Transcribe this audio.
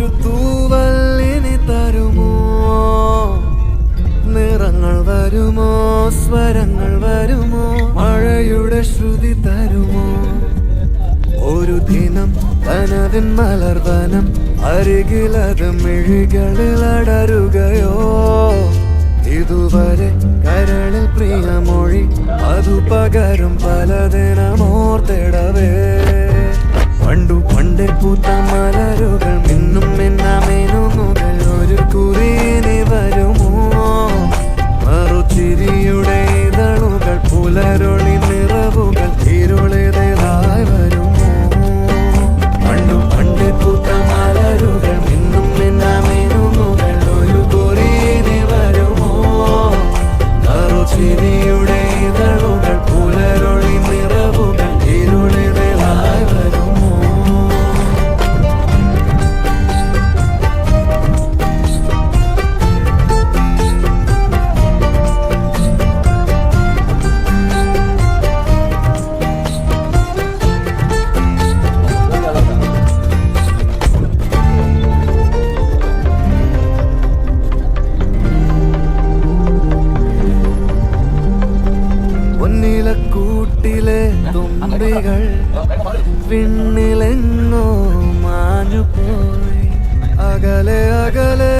ഒരു തൂവല്ലിനി തരുമോ? നിറങ്ങൾ വരുമോ? സ്വരങ്ങൾ വരുമോ? മഴയുടെ ശ്രുതി തരുമോ? ഒരു ദിനം കനവിൻ മലർവനം അരികിലത് മിഴികളിൽ അടരുകയോ? ഇതുവരെ കരളിൽ പ്രിയമൊഴി അതു പകരും പലതിനമോർത്തിടവേ. പണ്ടേ പൂത്ത മലരുകൾ മിന്നും മിന്നാമേനുകൾ ഒരു കുറിയിനി വരുമോ? മറുചിരിയുടെ ഇതളുകൾ പുലരൊളി നിറവുകൾ ഇരുളിതായി വരുമോ? പണ്ടേ പൂത്ത മലരുകൾ മിന്നും മിന്നാമേനുകൾ ഒരു കുറിയിനി വരുമോ? മറുചിരിയുടെ ഇതളുകൾ പുലരൊളി നിറവുകൾ ഇരുളിതായി വരുമോ? കൂട്ടിലെ തുമ്പികൾ വിണ്ണിലെങ്ങോ മാഞ്ഞു പോയി. അകലെ അകലെ